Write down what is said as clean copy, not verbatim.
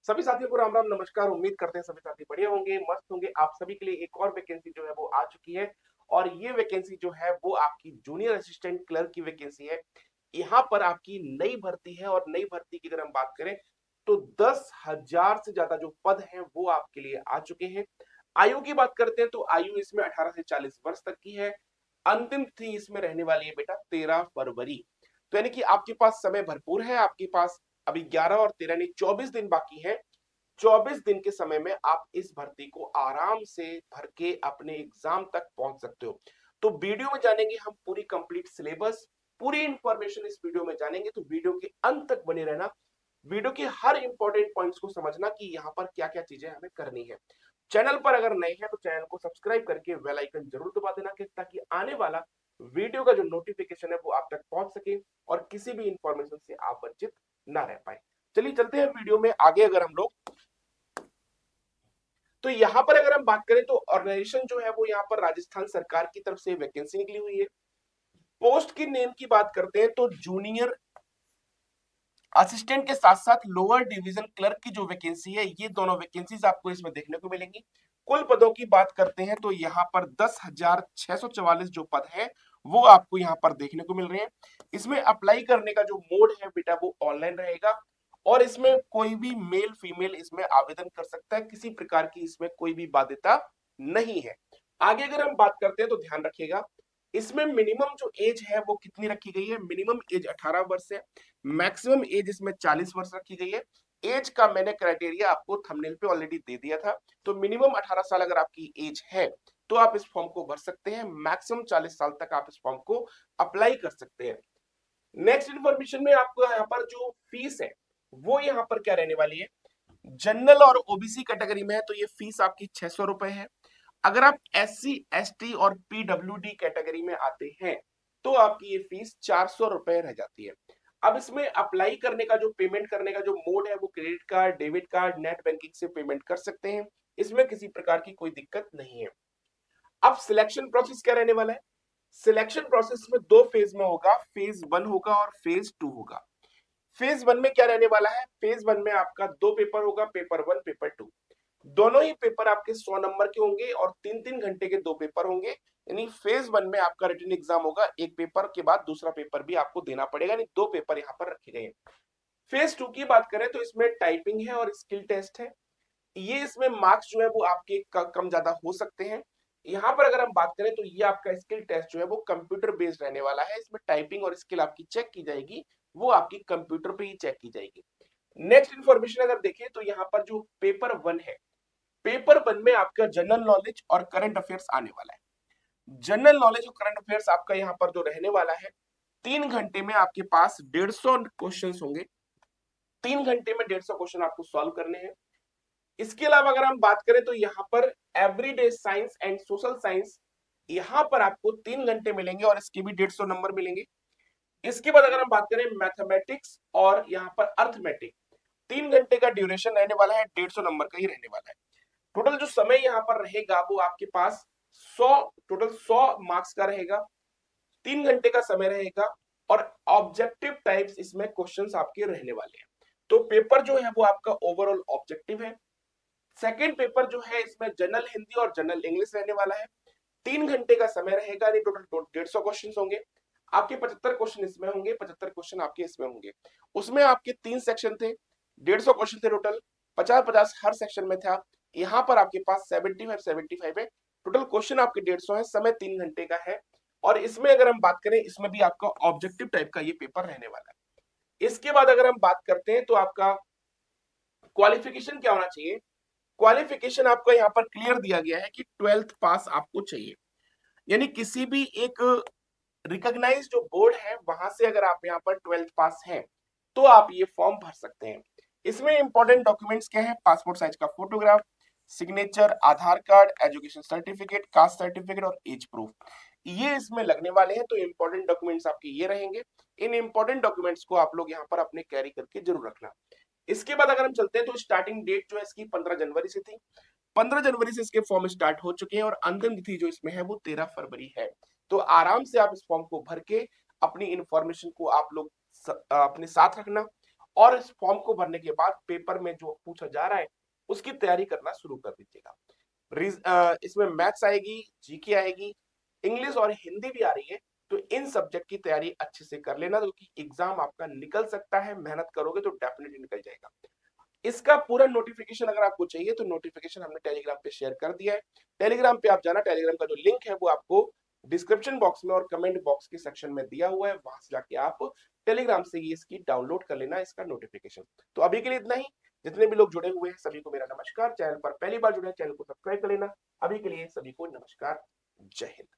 सभी साथियों को राम राम नमस्कार। उम्मीद करते हैं सभी साथी बढ़िया होंगे, मस्त होंगे। आप सभी के लिए एक और वैकेंसी जो है वो आ चुकी है और ये वैकेंसी जो है वो आपकी जूनियर असिस्टेंट क्लर्क की वैकेंसी है। यहाँ पर आपकी नई भर्ती है और नई भर्ती की अगर हम बात करें तो 10,000 से ज्यादा जो पद हैं वो आपके लिए आ चुके हैं। आयु की बात करते हैं तो आयु इसमें 18 से 40 वर्ष तक की है। अंतिम तिथि इसमें रहने वाली है बेटा 13 फरवरी। तो यानी कि आपके पास समय भरपूर है। आपके पास अभी 11 और 13 यानी 24 दिन बाकी है। 24 दिन के समय में आप इस भर्ती को आराम से भर के अपने एग्जाम तक पहुंच सकते हो। तो वीडियो में जानेंगे हम पूरी कंप्लीट सिलेबस, पूरी इंफॉर्मेशन इस वीडियो में जानेंगे। तो वीडियो के अंत तक बने रहना, वीडियो के हर इंपॉर्टेंट पॉइंट्स को समझना कि यहाँ पर क्या क्या चीजें हमें करनी है। चैनल पर अगर नए हैं तो चैनल को सब्सक्राइब करके बेल आइकन जरूर दबा देना कि ताकि आने वाला वीडियो का जो नोटिफिकेशन है वो आप तक पहुंच सके और किसी भी इंफॉर्मेशन से आप वंचित ना रह पाए। चलिए चलते हैं वीडियो में आगे। अगर हम लोग तो यहाँ पर अगर हम बात करें तो ऑर्गेनाइजेशन जो है वो यहाँ पर राजस्थान सरकार की तरफ से वैकेंसी निकली हुई है। पोस्ट की नेम की बात करते हैं तो जूनियर असिस्टेंट के साथ साथ लोअर डिवीजन क्लर्क की जो वैकेंसी है, ये दोनों वैकेंसीज आपको इसमें देखने को मिलेंगी। कुल पदों की बात करते हैं तो यहाँ पर 10,644 जो पद है वो आपको यहाँ पर देखने को मिल रहे हैं। इसमें अप्लाई करने का जो मोड है बेटा वो ऑनलाइन रहेगा और इसमें कोई भी मेल फीमेल इसमें आवेदन कर सकता है। किसी प्रकार की इसमें कोई भी बाध्यता नहीं है। आगे अगर हम बात करते हैं तो ध्यान रखिएगा, इसमें मिनिमम जो एज है वो कितनी रखी गई है। मिनिमम एज 18 वर्ष है, मैक्सिमम एज इसमें 40 वर्ष रखी गई है। एज का मैंने क्राइटेरिया आपको थंबनेल पे ऑलरेडी दे दिया था। तो मिनिमम 18 साल अगर आपकी एज है तो आप इस फॉर्म को भर सकते हैं। मैक्सिमम 40 साल तक आप इस फॉर्म को अप्लाई कर सकते हैं। नेक्स्ट इंफॉर्मेशन में आपको यहाँ पर जो फीस है वो यहाँ पर क्या रहने वाली है। जनरल और ओबीसी कैटेगरी में है तो ये फीस आपकी 600 रुपए है। अगर आप एससी एसटी और पीडब्ल्यूडी कैटेगरी में आते हैं तो आपकी ये फीस 400 रुपए रह जाती है। अब इसमें अप्लाई करने का जो पेमेंट करने का जो मोड है वो credit card, debit card, net banking से पेमेंट कर सकते हैं। इसमें किसी प्रकार की कोई दिक्कत नहीं है। अब सिलेक्शन प्रोसेस क्या रहने वाला है। सिलेक्शन प्रोसेस में दो फेज में होगा, फेज 1 होगा और फेज 2 होगा। फेज 1 में क्या रहने वाला है, फेज 1 में आपका दो पेपर होगा, पेपर 1 पेपर 2। दोनों ही पेपर आपके 100 नंबर के होंगे और 3-3 घंटे के दो पेपर होंगे। यानी फेज 1 में आपका रिटन एग्जाम होगा, एक पेपर के बाद दूसरा पेपर भी आपको देना पड़ेगा, यानी दो पेपर यहाँ पर रखे गए हैं। फेज 2 की बात करें तो इसमें टाइपिंग है और स्किल टेस्ट है। ये इसमें मार्क्स जो है वो आपके कम ज्यादा हो सकते हैं। यहाँ पर अगर हम बात करें तो ये आपका स्किल टेस्ट जो है वो कंप्यूटर बेस्ड रहने वाला है। इसमें टाइपिंग और स्किल आपकी चेक की जाएगी, वो आपकी कंप्यूटर पे ही चेक की जाएगी। नेक्स्ट इंफॉर्मेशन अगर देखें तो यहाँ पर जो पेपर 1 है, पेपर 1 में आपका जनरल नॉलेज और करंट अफेयर्स आने वाला है। जनरल नॉलेज और करंट अफेयर्स आपका यहाँ पर जो रहने वाला है, 3 घंटे में आपके पास 150 क्वेश्चन होंगे। 3 घंटे में 150 क्वेश्चन आपको सॉल्व करने हैं। इसके अलावा अगर हम बात करें तो यहाँ पर everyday science and social science, यहाँ पर आपको 3 घंटे मिलेंगे और इसके भी 150 नंबर मिलेंगे। इसके बाद अगर हम बात करें मैथमेटिक्स और यहाँ पर अर्थमेटिक, 3 घंटे का ड्यूरेशन रहने वाला है, 150 नंबर का ही रहने वाला है। टोटल जो समय यहाँ पर रहेगा वो आपके पास 100, टोटल 100 मार्क्स का रहेगा। 3 घंटे का समय रहेगा और ऑब्जेक्टिव टाइप्स इसमें क्वेश्चंस आपके रहने वाले हैं। तो पेपर जो है वो आपका ओवरऑल ऑब्जेक्टिव है। सेकेंड पेपर जो है इसमें जनरल हिंदी और जनरल इंग्लिश रहने वाला है। 3 घंटे का समय रहेगा, यानी टोटल 150 क्वेश्चन होंगे। आपके 75 क्वेश्चन इसमें होंगे, 75 क्वेश्चन आपके इसमें होंगे। उसमें आपके 3 सेक्शन थे, 150 क्वेश्चन थे टोटल, 50-50 हर सेक्शन में था। यहाँ पर आपके पास 75-75 है। टोटल क्वेश्चन आपके 150 है, समय 3 घंटे का है। और इसमें अगर हम बात करें, इसमें भी आपका ऑब्जेक्टिव टाइप का ये पेपर रहने वाला है। इसके बाद अगर हम बात करते हैं तो आपका क्वालिफिकेशन क्या होना चाहिए। क्वालिफिकेशन आपका यहाँ पर क्लियर दिया गया है कि 12th पास आपको चाहिए। यानी किसी भी एक रिकॉग्नाइज जो बोर्ड है वहां से अगर आप यहाँ पर 12th पास हैं तो आप ये फॉर्म भर सकते हैं। इसमें इंपॉर्टेंट डॉक्यूमेंट्स क्या है, पासपोर्ट साइज का photograph, signature, Aadhaar card, education certificate, caste certificate और एज प्रूफ, ये इसमें लगने वाले हैं। तो इंपॉर्टेंट डॉक्यूमेंट्स आपके ये रहेंगे। इन इंपॉर्टेंट डॉक्यूमेंट्स को आप लोग यहाँ पर अपने कैरी करके जरूर रखना। इसके बाद अगर हम चलते हैं तो स्टार्टिंग डेट जो है इसकी 15 जनवरी से थी। 15 जनवरी से इसके फॉर्म स्टार्ट हो चुके हैं और अंतिम तिथि जो इसमें है वो 13 फरवरी है। तो आराम से आप इस फॉर्म को भर के अपनी इंफॉर्मेशन को आप लोग अपने साथ रखना और इस फॉर्म को भरने के बाद पेपर में जो पूछा जा रहा है उसकी तैयारी करना शुरू कर दीजिएगा। इसमें मैथ्स आएगी, जीके आएगी, इंग्लिश और हिंदी भी आ रही है, तो इन सब्जेक्ट की तैयारी अच्छे से कर लेना, क्योंकि एग्जाम आपका निकल सकता है, मेहनत करोगे तो डेफिनेटली निकल जाएगा। इसका पूरा नोटिफिकेशन अगर आपको चाहिए तो नोटिफिकेशन हमने टेलीग्राम पे शेयर कर दिया है। टेलीग्राम पे आप जाना, टेलीग्राम का जो लिंक है वो आपको डिस्क्रिप्शन बॉक्स में और कमेंट बॉक्स के सेक्शन में दिया हुआ है, वहां से जाके आप टेलीग्राम से ये इसकी डाउनलोड कर लेना, इसका नोटिफिकेशन। तो अभी के लिए इतना ही। जितने भी लोग जुड़े हुए हैं सभी को मेरा नमस्कार। चैनल पर पहली बार जुड़े हैं, चैनल को सब्सक्राइब कर लेना। अभी के लिए सभी को नमस्कार, जय हिंद।